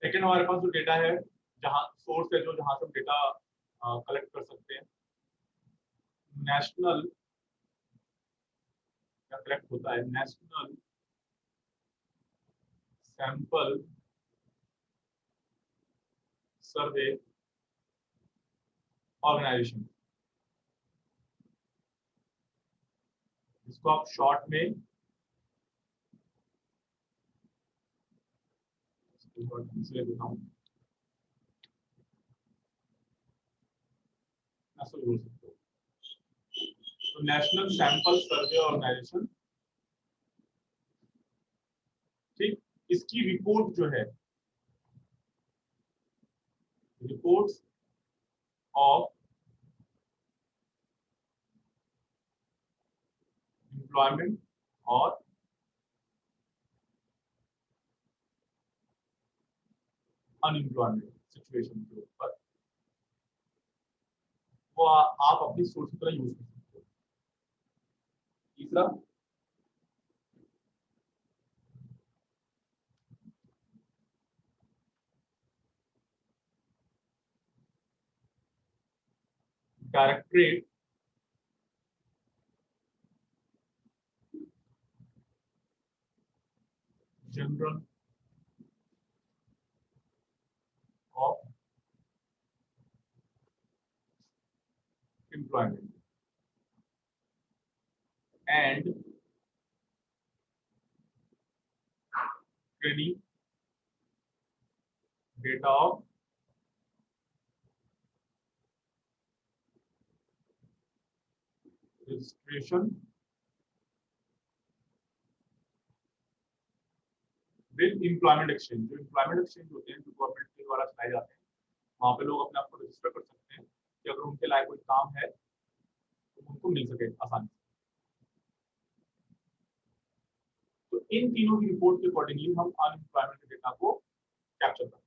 Second हमारे पास जो data है, जहां सोर्स है, जो जहां से हम डेटा कलेक्ट कर सकते हैं, नेशनल क्या कलेक्ट होता है, नेशनल सैंपल सर्वे ऑर्गेनाइजेशन, इसको आप शॉर्ट में इसलिए देता हूँ, नेशनल बोल सकते हो। तो नेशनल सैंपल सर्वे ऑर्गेनाइजेशन, ठीक, इसकी रिपोर्ट जो है, रिपोर्ट्स ऑफ एम्प्लॉयमेंट और अनएम्प्लॉयमेंट सिचुएशन के ऊपर वो आप अपनी सोर्स की तरह यूज कर सकते हो। तीसरा, directorate general of employment and training data of registration with employment exchange. जो एम्प्लॉयमेंट एक्सचेंज होते हैं, जो गवर्नमेंट के द्वारा चलाए जाते हैं, वहां पे लोग अपने आप को रजिस्टर कर सकते हैं कि अगर उनके लायक कोई काम है तो उनको मिल सके आसानी से। तो इन तीनों की रिपोर्ट के अकॉर्डिंगली हम अनएम्प्लॉयमेंट के डेटा को कैप्चर करते हैं।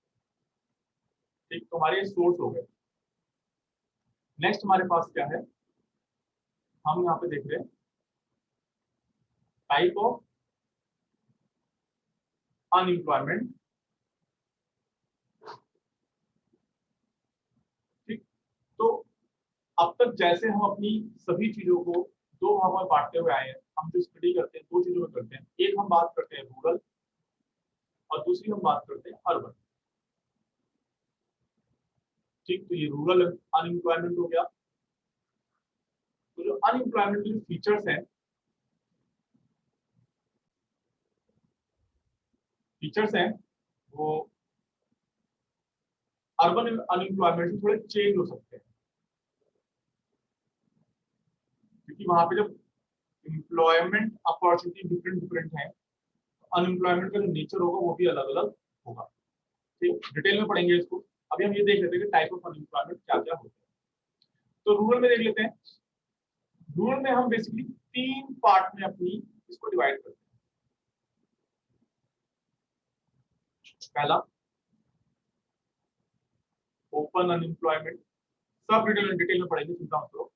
ठीक, तो हमारे सोर्स हो गए। नेक्स्ट हमारे पास क्या है, हम यहाँ पे देख रहे हैं टाइप ऑफ अनएम्प्लॉयमेंट। ठीक, तो अब तक जैसे हम अपनी सभी चीजों को दो भागों में बांटते हुए आए हैं, हम जो स्टडी करते हैं दो चीजों में करते हैं, एक हम बात करते हैं रूरल और दूसरी हम बात करते हैं अर्बन। ठीक, तो ये रूरल अनएम्प्लॉयमेंट हो गया। तो जो अनएम्प्लॉयमेंट के फीचर्स हैं, वो अर्बन अनएम्प्लॉयमेंट से थोड़े चेंज हो सकते हैं, क्योंकि वहां पे जब एम्प्लॉयमेंट अपॉर्चुनिटी डिफरेंट डिफरेंट है, अनएम्प्लॉयमेंट का जो नेचर होगा वो भी अलग अलग होगा। ठीक, डिटेल में पढ़ेंगे इसको। अभी हम ये देख लेते हैं कि टाइप ऑफ अनएम्प्लॉयमेंट क्या क्या होते हैं। तो रूरल में देख लेते हैं। रूरल में हम बेसिकली तीन पार्ट में अपनी इसको डिवाइड करते हैं। पहला, ओपन अनएम्प्लॉयमेंट, सब डिटेल में पढ़ेंगे, चिंता मत करो।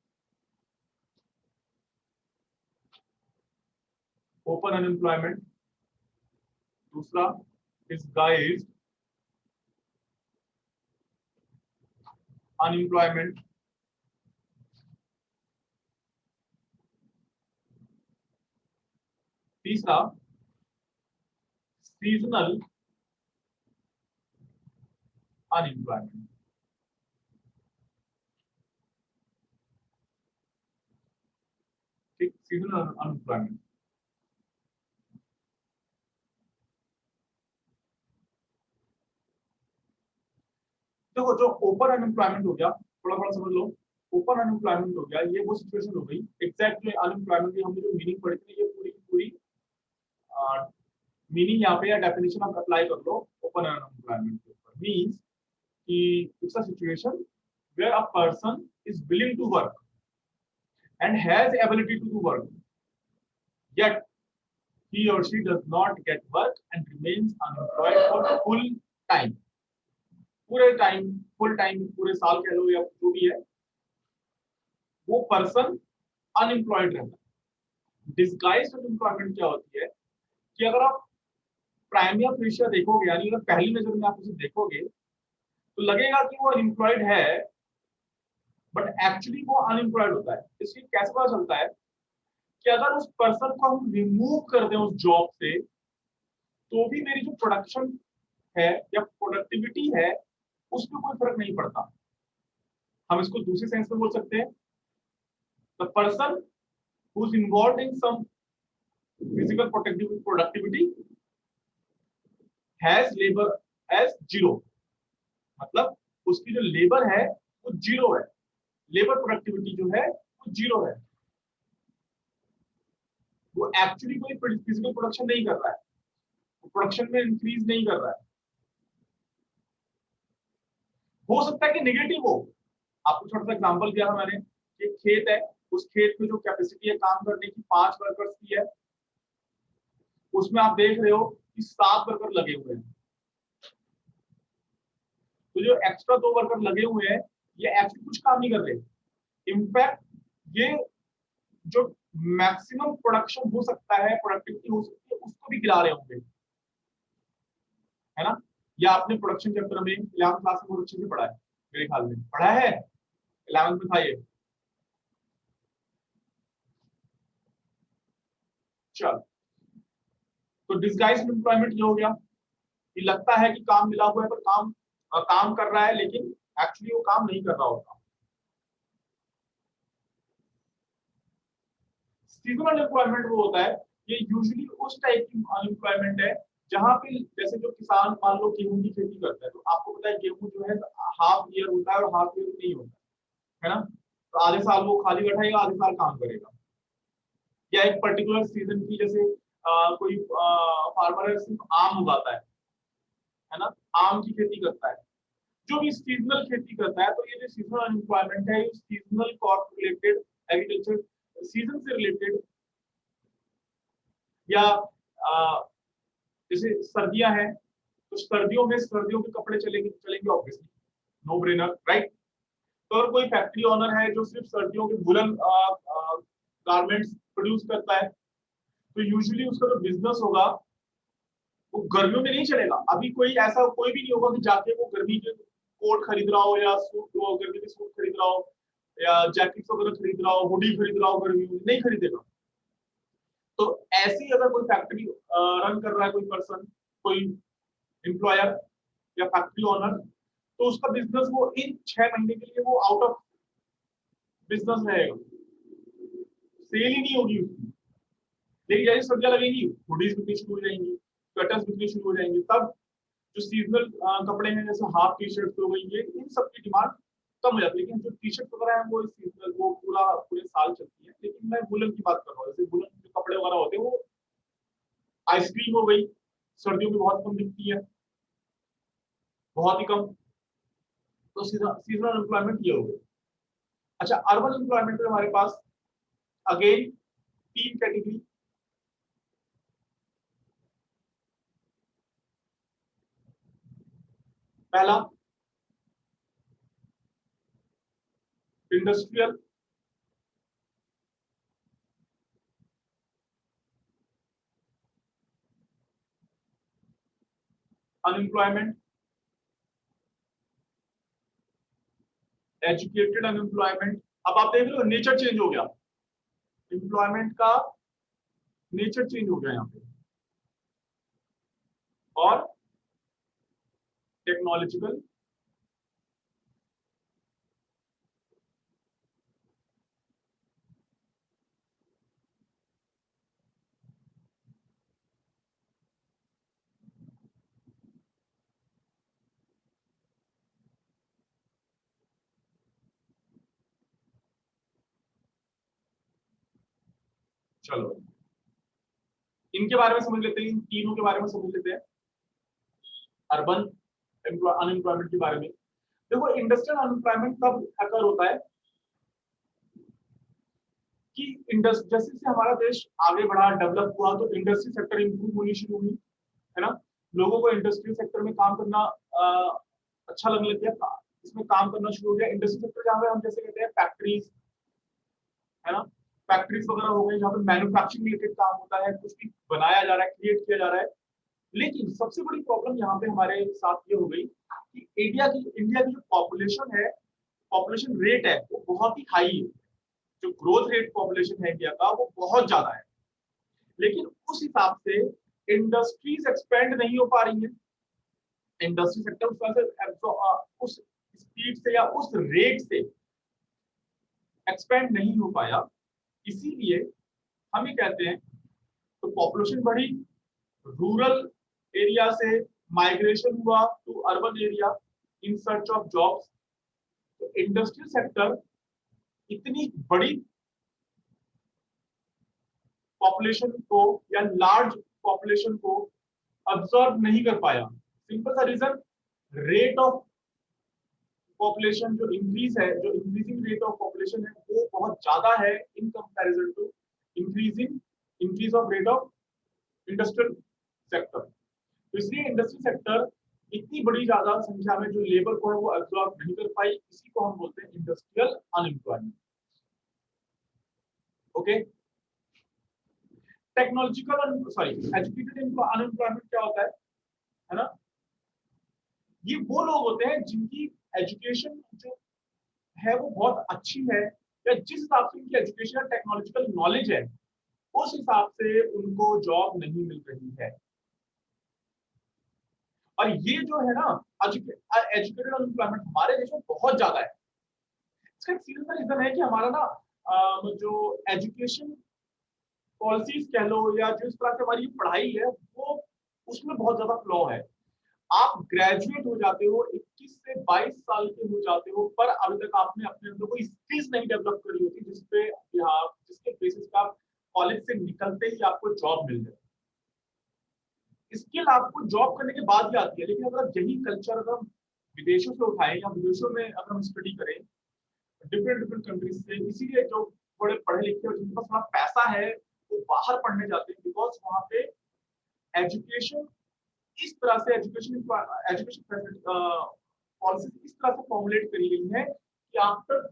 Open unemployment. दूसरा, डिसगाइज्ड अनएम्प्लॉयमेंट। तीसरा, सीजनल अनएम्प्लॉयमेंट। ठीक, सीजनल अनएम्प्लॉयमेंट। देखो, जो ओपन अनएम्प्लॉयमेंट हो गया, थोड़ा थोड़ा समझ लो। ओपन अनएम्प्लॉयमेंट हो गया, ये वो सिचुएशन हो गई, एग्जैक्ट जो अनएम्प्लॉयमेंट की हमने जो मीनिंग पढ़ी थी, ये पूरी की पूरी मीनिंग यहाँ पे या डेफिनेशन आप अप्लाई कर लो ओपन अनएम्प्लॉयमेंट के ऊपर। मींस कि it's a situation where a person is willing to work and has ability to do work, yet he or she does not get work and remains unemployed for full time। पूरे time, full time, पूरे साल कह लो या जो भी है, वो person unemployed रहता है। डिस्गाइज्ड अनएम्प्लॉयमेंट क्या होती है कि अगर आप प्राइमिया फेशिया देखोगे, यानी अगर पहली नजर में आप उसे देखोगे तो लगेगा कि वो अनएम्प्लॉयड है, बट एक्चुअली वो अनएम्प्लॉयड होता है। इसलिए कैसे पता चलता है कि अगर उस पर्सन को हम रिमूव कर दें उस जॉब से, तो भी मेरी जो प्रोडक्शन है या प्रोडक्टिविटी है उसमें कोई फर्क नहीं पड़ता। हम इसको दूसरे सेंस में बोल सकते हैं, the person who is involved in some physical productivity has labour as zero, मतलब उसकी जो लेबर है वो जीरो है, लेबर प्रोडक्टिविटी जो है वो जीरो है, वो एक्चुअली कोई फिजिकल प्रोडक्शन नहीं कर रहा है, वो प्रोडक्शन में इंक्रीज नहीं कर रहा है। हो सकता है कि नेगेटिव हो। आपको छोटा सा एग्जांपल दिया था मैंने, एक खेत है, उस खेत में जो कैपेसिटी है काम करने की 5 वर्कर्स की है, उसमें आप देख रहे हो कि 7 वर्कर लगे हुए हैं। तो जो एक्स्ट्रा 2 वर्कर लगे हुए हैं ये एक्चुअली कुछ काम नहीं कर रहे, इनफैक्ट ये जो मैक्सिमम प्रोडक्शन हो सकता है, प्रोडक्टिविटी हो सकती है, उसको भी गिरा रहे होंगे, है ना। या आपने प्रोडक्शन चैप्टर में 11th क्लास में बहुत अच्छे से पढ़ा है, मेरे ख्याल में पढ़ा है, 11th में था ये। चल, तो डिसगाइज्ड एम्प्लॉयमेंट ये हो गया कि लगता है कि काम मिला हुआ है पर काम कर रहा है, लेकिन एक्चुअली वो काम नहीं कर रहा होता। सीजनल एम्प्लॉयमेंट वो होता है, ये यूजुअली उस टाइप की अनएम्प्लॉयमेंट है जहां पे जैसे जो किसान मान लो गेहूं की खेती करता है, तो आपको पता है गेहूं जो है हाफ ईयर होता है और हाफ ईयर नहीं होता है ना। तो आधे साल वो खाली बैठेगा, आधे साल काम करेगा। या एक पर्टिकुलर सीजन की, जैसे कोई फार्मर है सिर्फ आम उगाता है ना, आम की खेती करता है, जो भी सीजनल खेती करता है। तो ये जो सीजनल अनएम्प्लॉयमेंट है, seasonal crop related, agriculture season से रिलेटेड, या जैसे सर्दियां हैं तो सर्दियों में सर्दियों के कपड़े चलेंगे चलेंगे ऑब्वियसली, नो ब्रेनर, राइट। तो अगर कोई फैक्ट्री ओनर है जो सिर्फ सर्दियों के वुलन गारमेंट्स प्रोड्यूस करता है, तो यूजुअली उसका जो बिजनेस होगा वो गर्मियों में नहीं चलेगा। अभी कोई ऐसा कोई भी नहीं होगा कि जाके वो गर्मी के कोट खरीद रहा हो या सूट, गर्मी के सूट खरीद रहा हो या जैकेट्स वगैरह खरीद रहा हो, हुडी खरीद रहा हो, गर्मी में नहीं खरीदेगा। तो ऐसी अगर कोई फैक्ट्री रन कर रहा है कोई पर्सन, कोई एम्प्लॉयर या फैक्ट्री ओनर, तो उसका बिजनेस वो इन 6 महीने के लिए वो आउट ऑफ बिजनेस रहेगा, सेल ही नहीं होगी उसकी। लेकिन जैसे सर्दियां लगेंगी, हुडीज बिकनी शुरू हो जाएंगी, स्वेटर्स बिकनी शुरू हो जाएंगी, तब जो सीजनल कपड़े हैं जैसे हाफ टी शर्ट हो गई, ये इन सब की डिमांड कम हो जाती है। लेकिन जो टी शर्ट वगैरह है वो सीजनल, वो पूरे साल चलती है। लेकिन मैं वुलन की बात कर रहा हूँ, जैसे वुलन के कपड़े वगैरह होते हैं, वो आइसक्रीम हो गई, सर्दियों में बहुत कम बिकती है, बहुत ही कम। तो सीजनल एम्प्लॉयमेंट ये हो गई। अच्छा, अर्बन एम्प्लॉयमेंट में हमारे पास अगेन 3 कैटेगरी। पहला इंडस्ट्रियल, अनएम्प्लॉयमेंट, एजुकेटेड अनएम्प्लॉयमेंट। अब आप देख रहे हो नेचर चेंज हो गया, एम्प्लॉयमेंट का नेचर चेंज हो गया यहाँ पे। और टेक्नोलॉजिकल, चलो इनके बारे में समझ लेते हैं, इन तीनों के बारे में समझ लेते हैं। अर्बन अनएम्प्लॉयमेंट के बारे में देखो, इंडस्ट्रियल अनएम्प्लॉयमेंट कब अकर होता है कि इंडस्ट्री जैसे जैसे हमारा देश आगे बढ़ा, डेवलप हुआ, तो इंडस्ट्री सेक्टर इंप्रूव होनी शुरू हुई, है ना। लोगों को इंडस्ट्री सेक्टर में काम करना अच्छा लगने लग गया, इसमें काम करना शुरू हो गया। इंडस्ट्री सेक्टर जहाँ पे हम जैसे कहते हैं फैक्ट्रीज, है ना, फैक्ट्रीज वगैरह हो गई जहाँ पे मैन्युफैक्चरिंग रिलेटेड काम होता है, कुछ भी बनाया जा रहा है, क्रिएट किया जा रहा है, लेकिन सबसे बड़ी प्रॉब्लम यहाँ पे हमारे साथ ये हो गई कि इंडिया की जो पॉपुलेशन रेट है वो बहुत ही हाई है। जो ग्रोथ रेट पॉपुलेशन है इंडिया का वो बहुत ज्यादा है, लेकिन उस हिसाब से इंडस्ट्रीज एक्सपेंड नहीं हो पा रही है। इंडस्ट्री सेक्टर उस स्पीड से या उस रेट से एक्सपेंड नहीं हो पाया। इसीलिए हम ये कहते हैं तो पॉपुलेशन बढ़ी, रूरल एरिया से माइग्रेशन हुआ to urban area in search of jobs. तो इंडस्ट्रियल सेक्टर इतनी बड़ी पॉपुलेशन को या लार्ज पॉपुलेशन को अब्सॉर्ब नहीं कर पाया। सिंपल सा रीजन, रेट ऑफ पॉपुलेशन जो इंक्रीज है, जो इंक्रीजिंग रेट ऑफ पॉपुलेशन है वो बहुत ज्यादा है in comparison to increase of rate of industrial sector. तो इसलिए इंडस्ट्रियल सेक्टर इतनी बड़ी ज्यादा संख्या में जो लेबर को है वो अब्सॉर्ब नहीं कर पाई। इसी को हम बोलते हैं industrial unemployment. Okay, educated unemployment क्या होता है ना? ये वो लोग होते हैं जिनकी एजुकेशन जो है वो बहुत अच्छी है, या जिस हिसाब से उनकी एजुकेशन या टेक्नोलॉजिकल नॉलेज है उस हिसाब से उनको जॉब नहीं मिल रही है। और ये जो है ना एजुकेटेड अनएम्प्लॉयमेंट हमारे देश में बहुत ज्यादा है। इसका सीधा रीजन है कि हमारा ना जो एजुकेशन पॉलिसीज कह लो या जिस तरह से हमारी पढ़ाई है वो उसमें बहुत ज्यादा फ्लॉ है। आप ग्रेजुएट हो जाते हो, 21 से 22 साल के हो जाते हो, पर अभी तक आपने अपने अंदर कोई स्किल्स नहीं डेवलप करी होती जिसके बेसिस पे आप कॉलेज से निकलते ही आपको जॉब मिल जाए। स्किल आपको जॉब करने के बाद ही आती है, लेकिन अगर यही कल्चर अगर हम विदेशों से उठाएं या विदेशों में अगर हम स्टडी करें डिफरेंट डिफरेंट कंट्रीज से, इसीलिए जो बड़े पढ़े लिखे और जिनके पास थोड़ा पैसा है वो बाहर पढ़ने जाते हैं, बिकॉज वहाँ पे एजुकेशन इस तरह से एजुकेशन पॉलिसी इस तरह से फॉर्मुलेट करी गई है कि after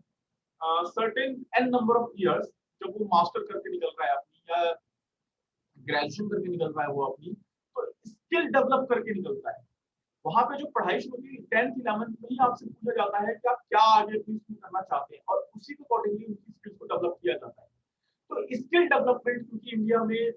certain an number of years, जब वो मास्टर करके निकल रहा है अपनी या ग्रेजुएशन करके निकल रहा है वो अपनी, तो स्किल डेवलप करके निकलता है। वहां पे जो पढ़ाई शुरू होती है 10th 11th में ही आपसे पूछा जाता है कि आप क्या आगे अपनी स्किल करना चाहते हैं, और उसी के अकॉर्डिंगली उनकी स्किल्स को डेवलप किया जाता है। तो स्किल डेवलपमेंट क्योंकि इंडिया में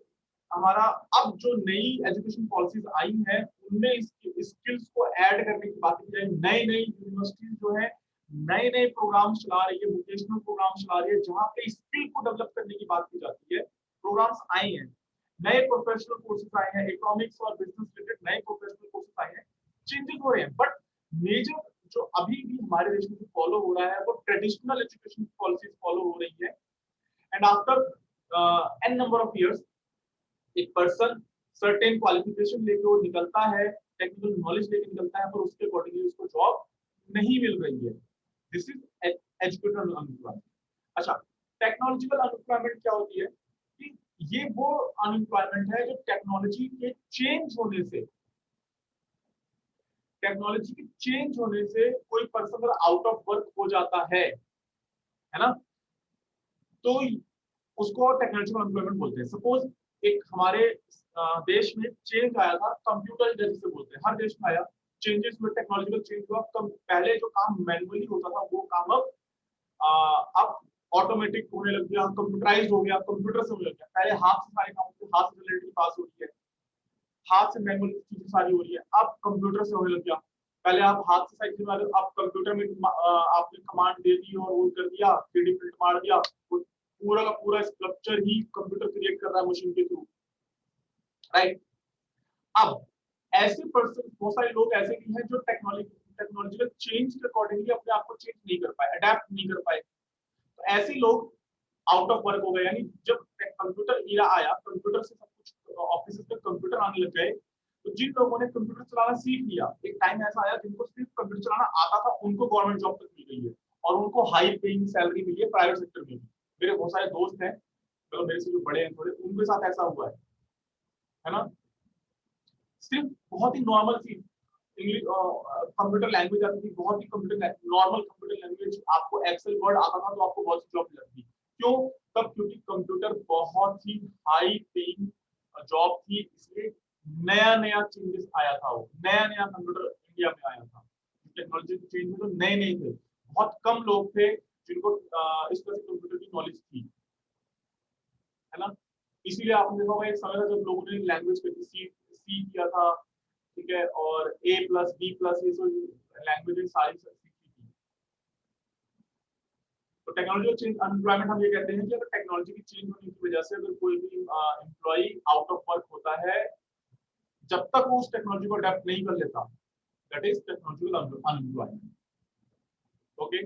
हमारा अब जो नई एजुकेशन पॉलिसीज आई हैं उनमें स्किल्स को ऐड करने की बात की जाए, नई नई यूनिवर्सिटीज जो है नए नए प्रोग्राम चला रही है, वोकेशनल प्रोग्राम चला रही है जहाँ पे स्किल को डेवलप करने की बात की जाती है। प्रोग्राम्स आए हैं, नए प्रोफेशनल कोर्सेज आए हैं, इकोनॉमिक्स और बिजनेस रिलेटेड नए प्रोफेशनल कोर्सेज आए हैं, चेंजेस हो रहे हैं। बट मेजर जो अभी भी हमारे देश में फॉलो हो रहा है वो ट्रेडिशनल एजुकेशन पॉलिसीज फॉलो हो रही है। And after an number of years एक पर्सन सर्टेन क्वालिफिकेशन लेके वो निकलता है, टेक्निकल नॉलेज लेके निकलता है, पर उसके अकॉर्डिंगली उसको जॉब नहीं मिल रही है। This is educated unemployment. अच्छा, टेक्नोलॉजिकल अनएम्प्लॉयमेंट क्या होती है कि ये वो अनएम्प्लॉयमेंट है जो टेक्नोलॉजी के चेंज होने से कोई पर्सन अगर आउट ऑफ वर्क हो जाता है ना, तो उसको टेक्नोलॉजिकल अनएम्प्लॉयमेंट बोलते हैं। सपोज एक हमारे देश में चेंज आया था, कंप्यूटर जिसे बोलते हैं, हर देश में आया, चेंजेस हुए, टेक्नोलॉजिकल चेंज हुआ। पहले जो काम मैनुअली होता था वो काम अब ऑटोमेटिक होने लग गया, कंप्यूटराइज हो गया, कंप्यूटर से होने लग गया। पहले हाथ से सारे काम होते, हाथ से रिलेटेड पास हो रही है, हाथ से मैनुअल चीजें सारी हो रही है, अब कंप्यूटर से होने लग गया। पहले आप हाथ से सारी चीजें, आप कंप्यूटर में आपने कमांड दे दी और वो कर दिया, 3D प्रिंट मार दिया, पूरा का पूरा स्ट्रक्चर ही कंप्यूटर क्रिएट कर रहा है मशीन के थ्रू, राइट? अब ऐसे पर्सन, बहुत सारे लोग ऐसे भी हैं जो टेक्नोलॉजिकल चेंज के अकॉर्डिंगली अपने आप को चेंज नहीं कर पाए, अडेप्ट नहीं कर पाए। तो ऐसे लोग आउट ऑफ वर्क हो गए। यानी जब कंप्यूटर एरा आया, कंप्यूटर से सब कुछ ऑफिस में कंप्यूटर आने लग गए, तो जिन लोगों ने कंप्यूटर चलाना सीख लिया, एक टाइम ऐसा आया जिनको सिर्फ कंप्यूटर चलाना आता था उनको गवर्नमेंट जॉब तक मिल गई है और उनको हाई पेइंग सैलरी मिली है प्राइवेट सेक्टर में भी। मेरे बहुत सारे दोस्त हैं, मतलब मेरे से जो बड़े हैं थोड़े, उनके साथ ऐसा हुआ है ना? सिर्फ बहुत ही नॉर्मल सी इंग्लिश कंप्यूटर लैंग्वेज आती थी, बहुत ही कंप्यूटर नॉर्मल कंप्यूटर लैंग्वेज, आपको एक्सेल वर्ड आता था तो आपको बहुत सी जॉब लगती। क्यों? तब क्योंकि कंप्यूटर बहुत ही हाई पेइंग जॉब थी, इसलिए नया नया चेंजेस आया था, वो नया नया कंप्यूटर इंडिया में आया था, टेक्नोलॉजी चेंज में तो नए नए थे, बहुत कम लोग थे जिनको इस तरह से कंप्यूटर की नॉलेज थी, है ना। इसीलिए आपने देखा होगा एक समय था जब लोगों ने लैंग्वेज करके सी सी किया था, ठीक है, और ए प्लस बी प्लस ये सब लैंग्वेज सारी सीखी थी। तो टेक्नोलॉजी चेंज अनएम्प्लॉयमेंट हम ये कहते हैं कि अगर टेक्नोलॉजी की चेंज होने की वजह से अगर कोई भी एम्प्लॉय आउट ऑफ वर्क होता है, जब तक वो उस टेक्नोलॉजी को अडेप्ट नहीं कर लेता, that is technological unemployment. Okay,